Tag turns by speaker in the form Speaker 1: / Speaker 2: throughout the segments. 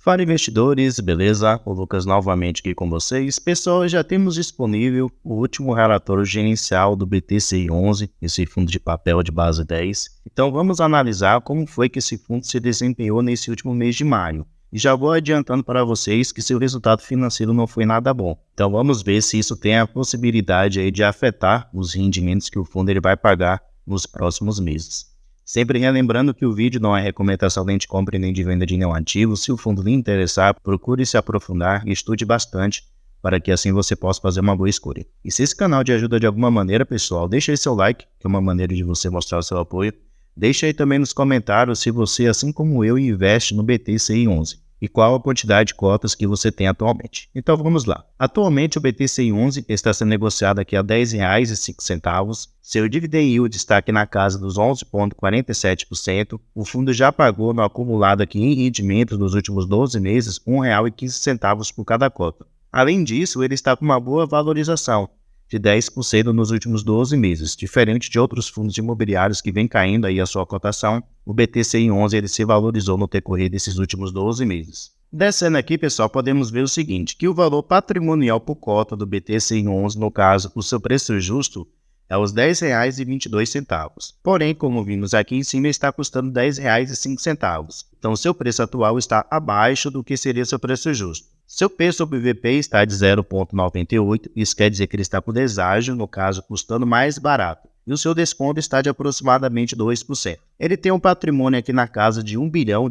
Speaker 1: Fala investidores, beleza? O Lucas novamente aqui com vocês. Pessoal, já temos disponível o último relatório gerencial do BTCI11, esse fundo de papel de base 10. Então vamos analisar como foi que esse fundo se desempenhou nesse último mês de maio. E já vou adiantando para vocês que seu resultado financeiro não foi nada bom. Então vamos ver se isso tem a possibilidade aí de afetar os rendimentos que o fundo ele vai pagar nos próximos meses. Sempre relembrando que o vídeo não é recomendação nem de compra nem de venda de nenhum ativo. Se o fundo lhe interessar, procure se aprofundar e estude bastante para que assim você possa fazer uma boa escolha. E se esse canal te ajuda de alguma maneira, pessoal, deixa aí seu like, que é uma maneira de você mostrar o seu apoio. Deixa aí também nos comentários se você, assim como eu, investe no BTCI11 e qual a quantidade de cotas que você tem atualmente. Então vamos lá. Atualmente o BTCI11 está sendo negociado aqui a R$ 10,05. Seu dividend yield está aqui na casa dos 11,47%. O fundo já pagou no acumulado aqui em rendimentos nos últimos 12 meses R$ 1,15 por cada cota. Além disso, ele está com uma boa valorização de 10% nos últimos 12 meses. Diferente de outros fundos imobiliários que vem caindo aí a sua cotação, o BTCI11 ele se valorizou no decorrer desses últimos 12 meses. Descendo aqui, pessoal, podemos ver o seguinte, que o valor patrimonial por cota do BTCI11, no caso, o seu preço justo, é os R$ 10,22. Porém, como vimos aqui em cima, está custando R$ 10,05. Então, o seu preço atual está abaixo do que seria seu preço justo. Seu P sobre VP está de 0,98, isso quer dizer que ele está com deságio, no caso, custando mais barato. E o seu desconto está de aproximadamente 2%. Ele tem um patrimônio aqui na casa de R$ 1 bilhão,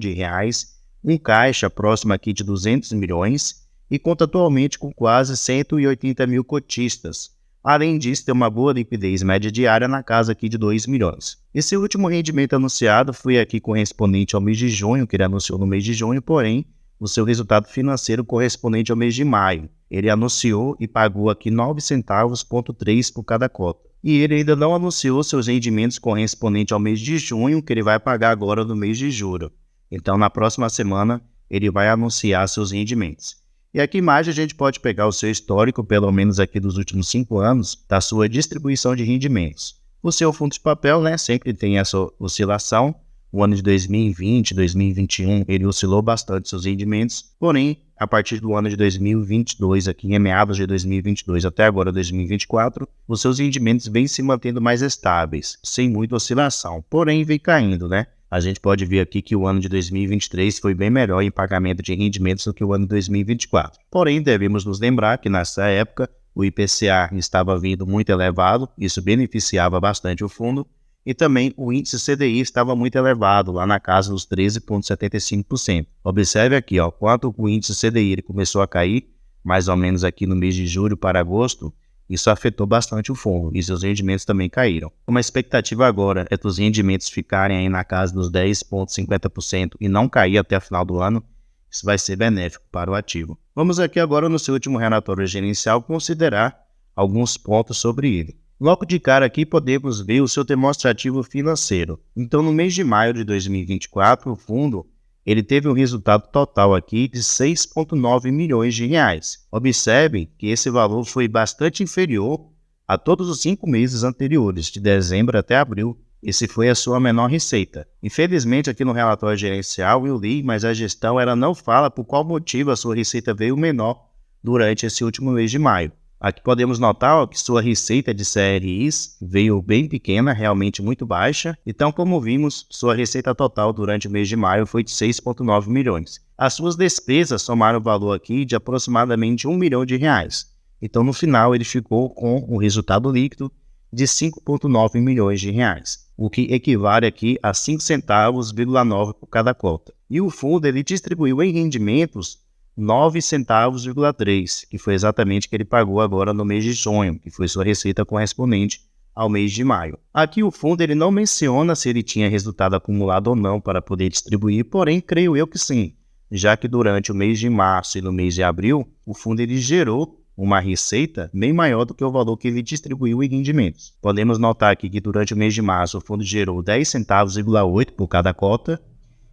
Speaker 1: um caixa próximo aqui de 200 milhões e conta atualmente com quase 180 mil cotistas. Além disso, tem uma boa liquidez média diária na casa aqui de 2 milhões. Esse último rendimento anunciado foi aqui correspondente ao mês de junho, que ele anunciou no mês de junho, porém, o seu resultado financeiro correspondente ao mês de maio. Ele anunciou e pagou aqui 9 centavos, 3 por cada cota. E ele ainda não anunciou seus rendimentos correspondentes ao mês de junho, que ele vai pagar agora no mês de julho. Então, na próxima semana, ele vai anunciar seus rendimentos. E aqui embaixo a gente pode pegar o seu histórico, pelo menos aqui dos últimos 5 anos, da sua distribuição de rendimentos. O seu fundo de papel, sempre tem essa oscilação. O ano de 2020, 2021, ele oscilou bastante seus rendimentos. Porém, a partir do ano de 2022, aqui em meados de 2022 até agora 2024, os seus rendimentos vêm se mantendo mais estáveis, sem muita oscilação. Porém, vem caindo, A gente pode ver aqui que o ano de 2023 foi bem melhor em pagamento de rendimentos do que o ano de 2024. Porém, devemos nos lembrar que nessa época o IPCA estava vindo muito elevado, isso beneficiava bastante o fundo, e também o índice CDI estava muito elevado, lá na casa dos 13,75%. Observe aqui, quanto o índice CDI ele começou a cair, mais ou menos aqui no mês de julho para agosto, isso afetou bastante o fundo e seus rendimentos também caíram. Uma expectativa agora é que os rendimentos ficarem aí na casa dos 10,50% e não cair até o final do ano. Isso vai ser benéfico para o ativo. Vamos aqui agora no seu último relatório gerencial considerar alguns pontos sobre ele. Logo de cara aqui podemos ver o seu demonstrativo financeiro. Então no mês de maio de 2024 o fundo ele teve um resultado total aqui de R$ 6,9 milhões. Observe que esse valor foi bastante inferior a todos os 5 meses anteriores, de dezembro até abril. Esse foi a sua menor receita. Infelizmente, aqui no relatório gerencial eu li, mas a gestão ela não fala por qual motivo a sua receita veio menor durante esse último mês de maio. Aqui podemos notar que sua receita de CRIs veio bem pequena, realmente muito baixa. Então, como vimos, sua receita total durante o mês de maio foi de 6,9 milhões. As suas despesas somaram o valor aqui de aproximadamente R$ 1 milhão. Então, no final, ele ficou com um resultado líquido de R$ 5,9 milhões, o que equivale aqui a 5 centavos, 9 por cada cota. E o fundo ele distribuiu em rendimentos 9 centavos, 3, que foi exatamente o que ele pagou agora no mês de junho, que foi sua receita correspondente ao mês de maio. Aqui o fundo ele não menciona se ele tinha resultado acumulado ou não para poder distribuir, porém creio eu que sim, já que durante o mês de março e no mês de abril, o fundo ele gerou uma receita bem maior do que o valor que ele distribuiu em rendimentos. Podemos notar aqui que durante o mês de março o fundo gerou 10 centavos, 8 por cada cota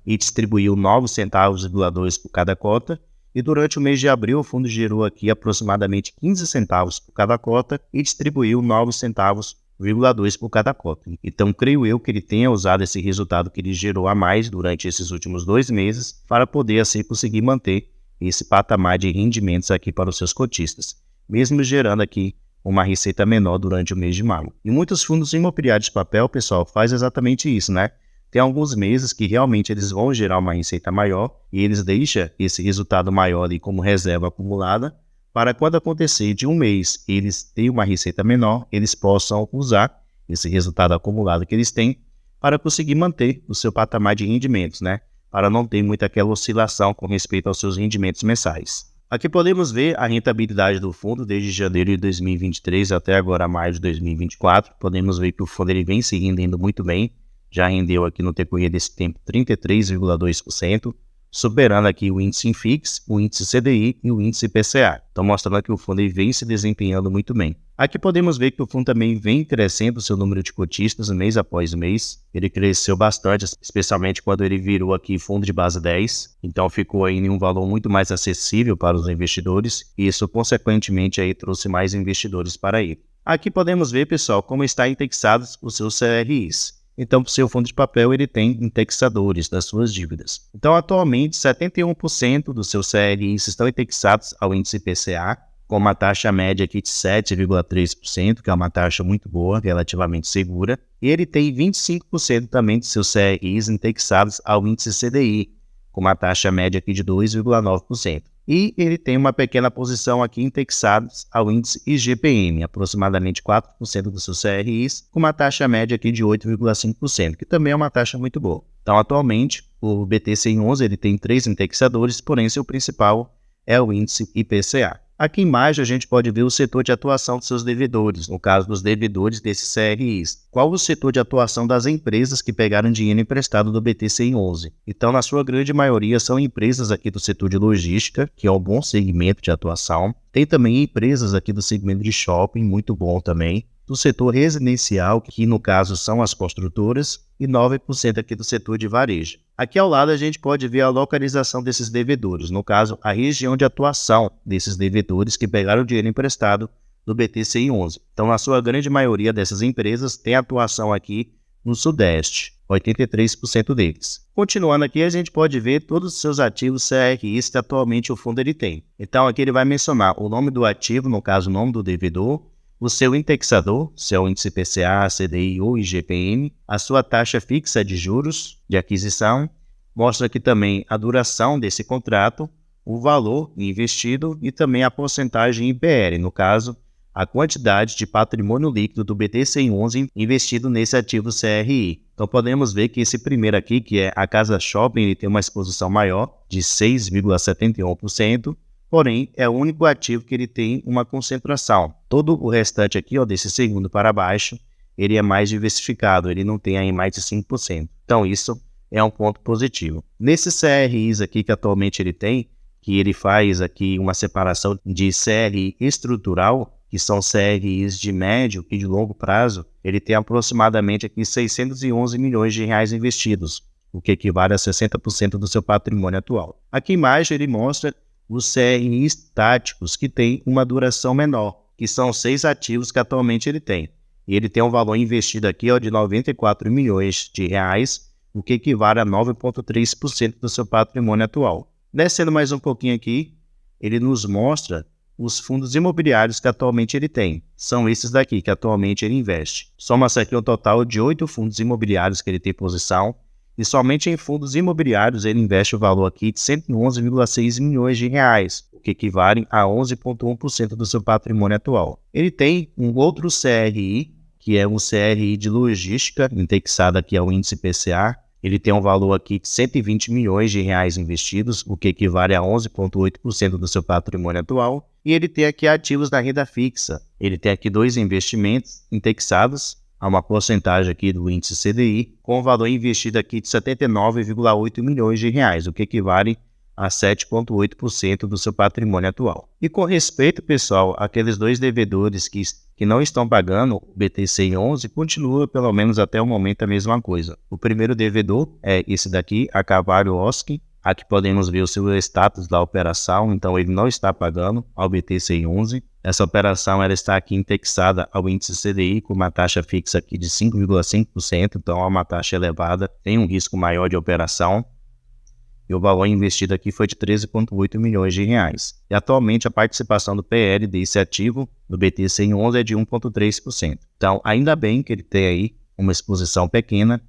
Speaker 1: e distribuiu 9 centavos, 2 por cada cota. E durante o mês de abril, o fundo gerou aqui aproximadamente 15 centavos por cada cota e distribuiu 9 centavos 0,2 por cada cota. Então, creio eu que ele tenha usado esse resultado que ele gerou a mais durante esses últimos 2 meses para poder, assim, conseguir manter esse patamar de rendimentos aqui para os seus cotistas, mesmo gerando aqui uma receita menor durante o mês de maio. E muitos fundos imobiliários de papel, pessoal, faz exatamente isso, né? Tem alguns meses que realmente eles vão gerar uma receita maior e eles deixam esse resultado maior ali como reserva acumulada para quando acontecer de um mês eles terem uma receita menor, eles possam usar esse resultado acumulado que eles têm para conseguir manter o seu patamar de rendimentos, né? Para não ter muita aquela oscilação com respeito aos seus rendimentos mensais. Aqui podemos ver a rentabilidade do fundo desde janeiro de 2023 até agora maio de 2024. Podemos ver que o fundo ele vem se rendendo muito bem, já rendeu aqui no decorrer desse tempo 33,2%, superando aqui o índice Infix, o índice CDI e o índice IPCA. Então mostrando que o fundo ele vem se desempenhando muito bem. Aqui podemos ver que o fundo também vem crescendo o seu número de cotistas mês após mês. Ele cresceu bastante, especialmente quando ele virou aqui fundo de base 10. Então ficou aí em um valor muito mais acessível para os investidores. E isso, consequentemente, aí trouxe mais investidores para ele. Aqui podemos ver, pessoal, como está indexados os seus CRIs. Então, o seu fundo de papel ele tem indexadores das suas dívidas. Então, atualmente, 71% dos seus CRIs estão indexados ao índice IPCA, com uma taxa média aqui de 7,3%, que é uma taxa muito boa, relativamente segura. E ele tem 25% também de seus CRIs indexados ao índice CDI, com uma taxa média aqui de 2,9%. E ele tem uma pequena posição aqui indexados ao índice IGPM, aproximadamente 4% dos seus CRIs, com uma taxa média aqui de 8,5%, que também é uma taxa muito boa. Então, atualmente, o BT111 ele tem 3 indexadores, porém seu principal é o índice IPCA. Aqui embaixo a gente pode ver o setor de atuação dos seus devedores, no caso dos devedores desses CRIs. Qual o setor de atuação das empresas que pegaram dinheiro emprestado do BT111? Então, na sua grande maioria, são empresas aqui do setor de logística, que é um bom segmento de atuação. Tem também empresas aqui do segmento de shopping, muito bom também. Do setor residencial, que no caso são as construtoras, e 9% aqui do setor de varejo. Aqui ao lado a gente pode ver a localização desses devedores, no caso a região de atuação desses devedores que pegaram dinheiro emprestado do BT111. Então, na sua grande maioria dessas empresas tem atuação aqui no Sudeste, 83% deles. Continuando aqui, a gente pode ver todos os seus ativos CRIs que atualmente o fundo ele tem. Então, aqui ele vai mencionar o nome do ativo, no caso o nome do devedor, o seu indexador, se é o índice IPCA, CDI ou IGPM, a sua taxa fixa de juros de aquisição, mostra aqui também a duração desse contrato, o valor investido e também a porcentagem IPR, no caso, a quantidade de patrimônio líquido do BT111 investido nesse ativo CRI. Então podemos ver que esse primeiro aqui, que é a Casa Shopping, ele tem uma exposição maior de 6,71%, porém, é o único ativo que ele tem uma concentração. Todo o restante aqui, ó, desse segundo para baixo, ele é mais diversificado, ele não tem aí mais de 5%. Então, isso é um ponto positivo. Nesses CRIs aqui que atualmente ele tem, que ele faz aqui uma separação de CRI estrutural, que são CRIs de médio e de longo prazo, ele tem aproximadamente aqui 611 milhões de reais investidos, o que equivale a 60% do seu patrimônio atual. Aqui embaixo ele mostra os CRIs táticos, que têm uma duração menor, que são 6 ativos que atualmente ele tem. E ele tem um valor investido aqui ó, de 94 milhões de reais, o que equivale a 9,3% do seu patrimônio atual. Descendo mais um pouquinho aqui, ele nos mostra os fundos imobiliários que atualmente ele tem. São esses daqui que atualmente ele investe. Soma-se aqui um total de 8 fundos imobiliários que ele tem posição, e somente em fundos imobiliários ele investe o valor aqui de 111,6 milhões de reais, o que equivale a 11,1% do seu patrimônio atual. Ele tem um outro CRI, que é um CRI de logística, indexado aqui ao índice IPCA. Ele tem um valor aqui de 120 milhões de reais investidos, o que equivale a 11,8% do seu patrimônio atual. E ele tem aqui ativos da renda fixa. Ele tem aqui 2 investimentos indexados a uma porcentagem aqui do índice CDI, com um valor investido aqui de 79,8 milhões de reais, o que equivale a 7,8% do seu patrimônio atual. E com respeito, pessoal, àqueles 2 devedores que não estão pagando o BT111, continua pelo menos até o momento a mesma coisa. O primeiro devedor é esse daqui, a Carvalho Oski, Aqui podemos ver o seu status da operação, então ele não está pagando ao BTCI11. Essa operação ela está aqui indexada ao índice CDI com uma taxa fixa aqui de 5,5%, então é uma taxa elevada, tem um risco maior de operação. E o valor investido aqui foi de 13,8 milhões de reais. E atualmente a participação do PL desse ativo do BTCI11 é de 1,3%. Então ainda bem que ele tem aí uma exposição pequena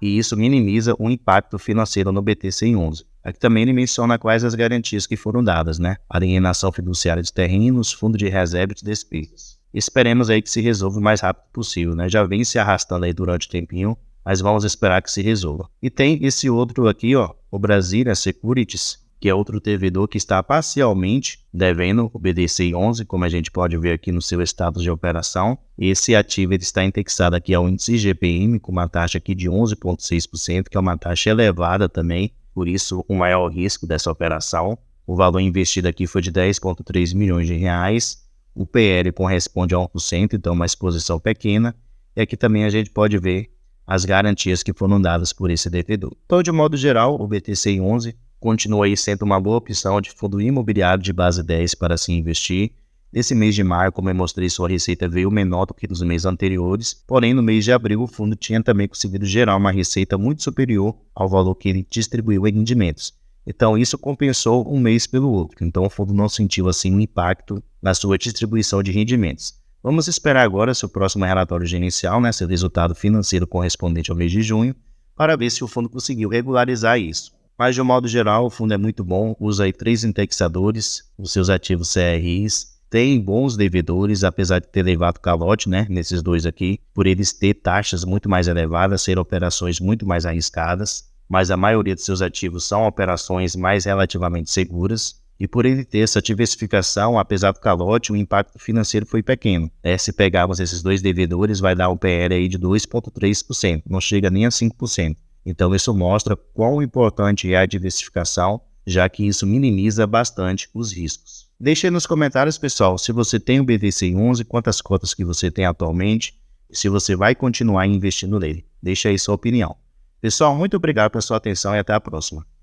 Speaker 1: e isso minimiza o impacto financeiro no BTCI11. Aqui também ele menciona quais as garantias que foram dadas, né? Alienação fiduciária de terrenos, fundo de reserva e de despesas. Esperemos aí que se resolva o mais rápido possível, né? Já vem se arrastando aí durante o tempinho, mas vamos esperar que se resolva. E tem esse outro aqui, ó, o Brasília Securities, que é outro devedor que está parcialmente devendo o BDCI11, como a gente pode ver aqui no seu status de operação. Esse ativo ele está indexado aqui ao índice IGPM, com uma taxa aqui de 11,6%, que é uma taxa elevada também, por isso o maior risco dessa operação. O valor investido aqui foi de 10,3 milhões de reais, o PL corresponde a 1%, então uma exposição pequena, e aqui também a gente pode ver as garantias que foram dadas por esse devedor. Então, de modo geral, o BTCI11 continua aí sendo uma boa opção de fundo imobiliário de base 10 para se investir. Nesse mês de maio, como eu mostrei, sua receita veio menor do que nos meses anteriores, porém no mês de abril o fundo tinha também conseguido gerar uma receita muito superior ao valor que ele distribuiu em rendimentos. Então isso compensou um mês pelo outro, então o fundo não sentiu assim um impacto na sua distribuição de rendimentos. Vamos esperar agora seu próximo relatório gerencial, né, seu resultado financeiro correspondente ao mês de junho, para ver se o fundo conseguiu regularizar isso. Mas de um modo geral o fundo é muito bom, usa aí 3 indexadores, os seus ativos CRIs, tem bons devedores, apesar de ter levado calote, né, nesses dois aqui, por eles ter taxas muito mais elevadas, ser operações muito mais arriscadas, mas a maioria de seus ativos são operações mais relativamente seguras, e por ele ter essa diversificação, apesar do calote, o impacto financeiro foi pequeno. Se pegarmos esses dois devedores, vai dar um PL aí de 2,3%, não chega nem a 5%. Então isso mostra quão importante é a diversificação, já que isso minimiza bastante os riscos. Deixe aí nos comentários, pessoal, se você tem o BTCI11, quantas cotas que você tem atualmente, e se você vai continuar investindo nele. Deixe aí sua opinião. Pessoal, muito obrigado pela sua atenção e até a próxima.